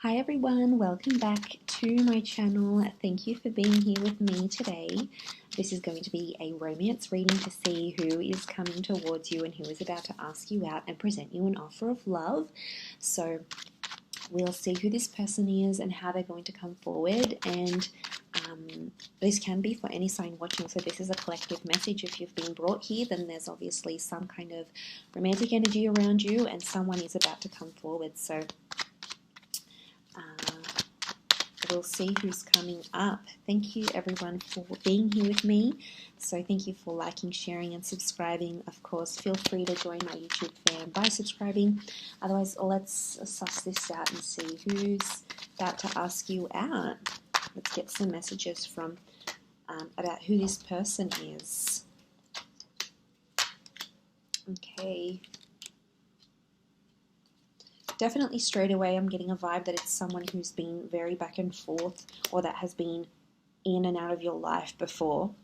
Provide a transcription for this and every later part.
Hi everyone, welcome back to my channel. Thank you for being here with me today. This is going to be a romance reading to see who is coming towards you and who is about to ask you out and present you an offer of love. So we'll see who this person is and how they're going to come forward, and this can be for any sign watching, so this is a collective message. If you've been brought here, then there's obviously some kind of romantic energy around you and someone is about to come forward. So we'll see who's coming up. Thank you everyone for being here with me. So thank you for liking, sharing and subscribing. Of course, feel free to join my YouTube fam by subscribing. Otherwise, let's suss this out and see who's about to ask you out. Let's get some messages from about who this person is. Okay. Definitely straight away I'm getting a vibe that it's someone who's been very back and forth, or that has been in and out of your life before.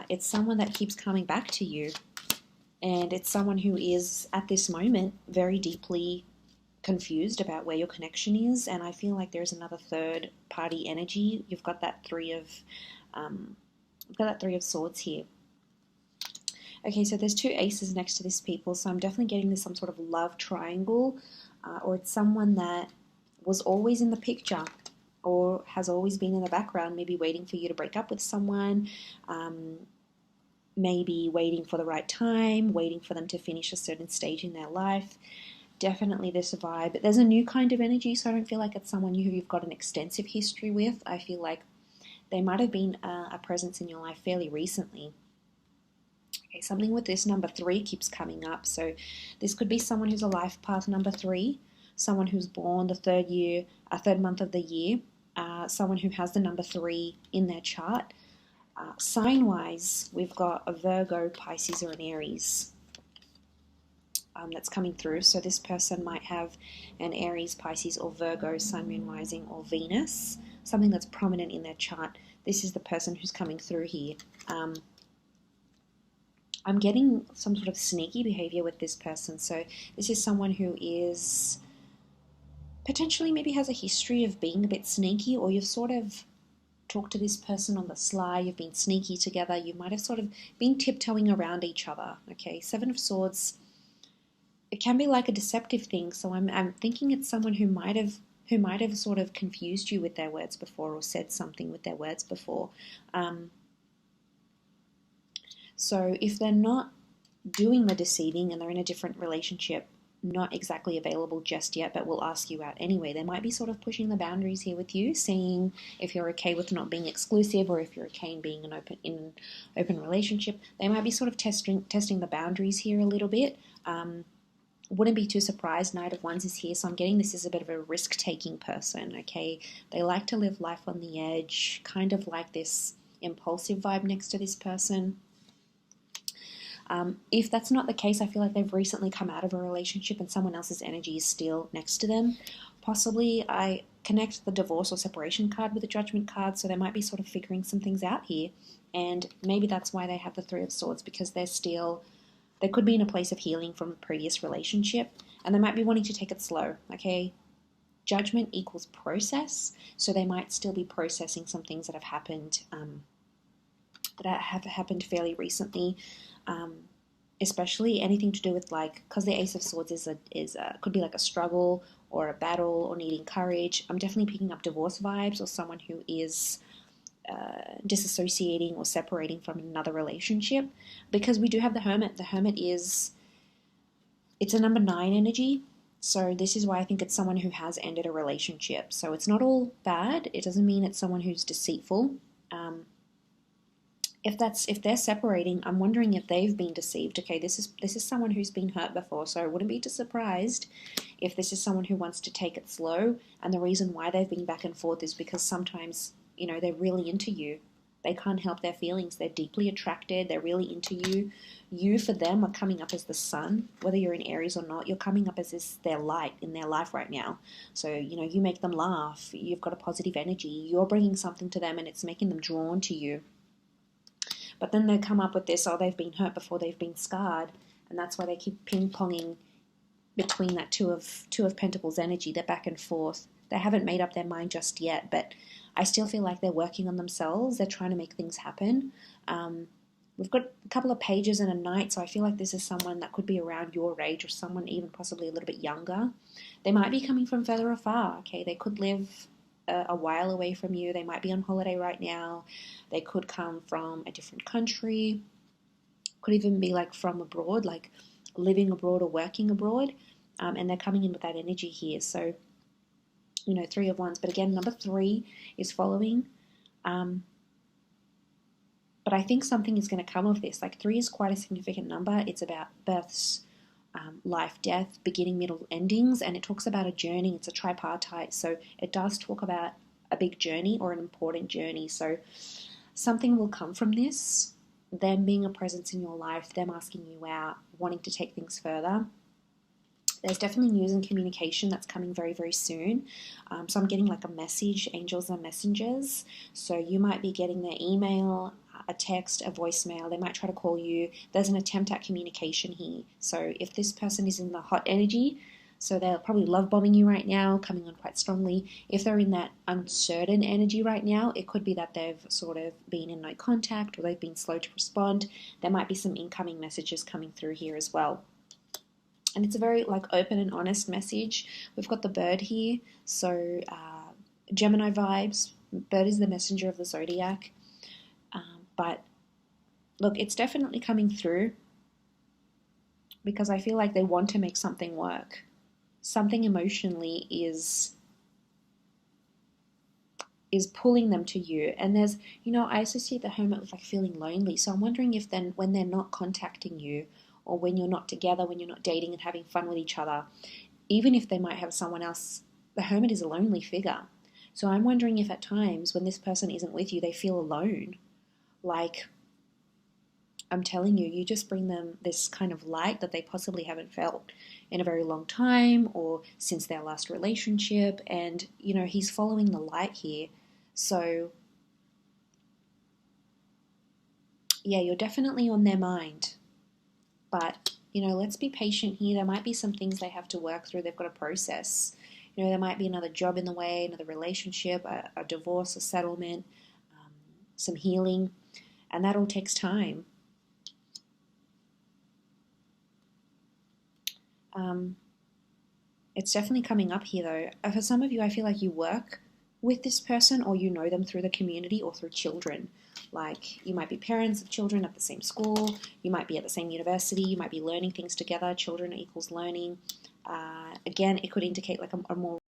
It's someone that keeps coming back to you, and it's someone who is at this moment very deeply confused about where your connection is, and I feel like there's another third party energy. You've got that three of swords here. Okay, so there's two aces next to this people, so I'm definitely getting this some sort of love triangle, or it's someone that was always in the picture or has always been in the background, maybe waiting for you to break up with someone, maybe waiting for the right time, waiting for them to finish a certain stage in their life. Definitely this vibe. But there's a new kind of energy, so I don't feel like it's someone who you've got an extensive history with. I feel like they might have been a presence in your life fairly recently. Okay, something with this number 3 keeps coming up. So this could be someone who's a life path number 3, someone who's born the third month of the year, someone who has the number 3 in their chart. Sign-wise, we've got a Virgo, Pisces, or an Aries that's coming through. So this person might have an Aries, Pisces, or Virgo, Sun, Moon, Rising, or Venus, something that's prominent in their chart. This is the person who's coming through here. I'm getting some sort of sneaky behavior with this person. So this is someone who is potentially maybe has a history of being a bit sneaky, or you've sort of talked to this person on the sly, you've been sneaky together, you might have sort of been tiptoeing around each other. Okay, 7 of Swords, it can be like a deceptive thing, so I'm thinking it's someone who might have sort of confused you with their words before, or said something with their words before. So if they're not doing the deceiving and they're in a different relationship, not exactly available just yet, but will ask you out anyway, they might be sort of pushing the boundaries here with you, seeing if you're okay with not being exclusive, or if you're okay in being in an open relationship. They might be sort of testing the boundaries here a little bit. Wouldn't be too surprised. Knight of Wands is here, so I'm getting this is a bit of a risk-taking person, okay? They like to live life on the edge, kind of like this impulsive vibe next to this person. If that's not the case, I feel like they've recently come out of a relationship and someone else's energy is still next to them. Possibly I connect the divorce or separation card with the Judgment card, so they might be sort of figuring some things out here. And maybe that's why they have the 3 of Swords, because they could be in a place of healing from a previous relationship, and they might be wanting to take it slow, okay? Judgment equals process, so they might still be processing some things that have happened fairly recently. Especially anything to do with, like, because the Ace of Swords could be like a struggle or a battle or needing courage. I'm definitely picking up divorce vibes, or someone who is disassociating or separating from another relationship, because we do have the Hermit. The Hermit it's a number 9 energy, so this is why I think it's someone who has ended a relationship. So it's not all bad. It doesn't mean it's someone who's deceitful. If they're separating, I'm wondering if they've been deceived. Okay, this is someone who's been hurt before, so I wouldn't be too surprised if this is someone who wants to take it slow, and the reason why they've been back and forth is because sometimes, you know, they're really into you. They can't help their feelings. They're deeply attracted. They're really into you. You, for them, are coming up as the sun. Whether you're in Aries or not, you're coming up as their light in their life right now. So, you know, you make them laugh. You've got a positive energy. You're bringing something to them, and it's making them drawn to you. But then they come up with this, oh, they've been hurt before, they've been scarred, and that's why they keep ping-ponging between that Two of Pentacles energy. They're back and forth. They haven't made up their mind just yet, but I still feel like they're working on themselves. They're trying to make things happen. We've got a couple of pages and a knight, so I feel like this is someone that could be around your age, or someone even possibly a little bit younger. They might be coming from further afar, okay? They could live a while away from you. They might be on holiday right now. They could come from a different country. Could even be like from abroad, like living abroad or working abroad. And they're coming in with that energy here. So, you know, 3 of Wands. But again, number 3 is following. But I think something is going to come of this. Like 3 is quite a significant number. It's about births, life, death, beginning, middle, endings. And it talks about a journey. It's a tripartite. So it does talk about a big journey or an important journey. So something will come from this. Them being a presence in your life, them asking you out, wanting to take things further. There's definitely news and communication that's coming very, very soon. So I'm getting like a message. Angels are messengers. So you might be getting their email, a text, a voicemail. They might try to call you. There's an attempt at communication here. So if this person is in the hot energy, so they're probably love bombing you right now, coming on quite strongly. If they're in that uncertain energy right now, it could be that they've sort of been in no contact, or they've been slow to respond. There might be some incoming messages coming through here as well. And it's a very like open and honest message. We've got the bird here, so Gemini vibes. Bird is the messenger of the zodiac. But look, it's definitely coming through, because I feel like they want to make something work. Something emotionally is pulling them to you. And there's, you know, I associate the Hermit with like feeling lonely. So I'm wondering if then when they're not contacting you, or when you're not together, when you're not dating and having fun with each other, even if they might have someone else, the Hermit is a lonely figure. So I'm wondering if at times when this person isn't with you, they feel alone. Like, I'm telling you, you just bring them this kind of light that they possibly haven't felt in a very long time, or since their last relationship. And, you know, he's following the light here. So, yeah, you're definitely on their mind. But, you know, let's be patient here. There might be some things they have to work through. They've got to process. You know, there might be another job in the way, another relationship, a divorce, a settlement, some healing. And that all takes time. It's definitely coming up here, though. For some of you, I feel like you work with this person, or you know them through the community or through children. Like, you might be parents of children at the same school, you might be at the same university, you might be learning things together. Children equals learning. Again, it could indicate like a more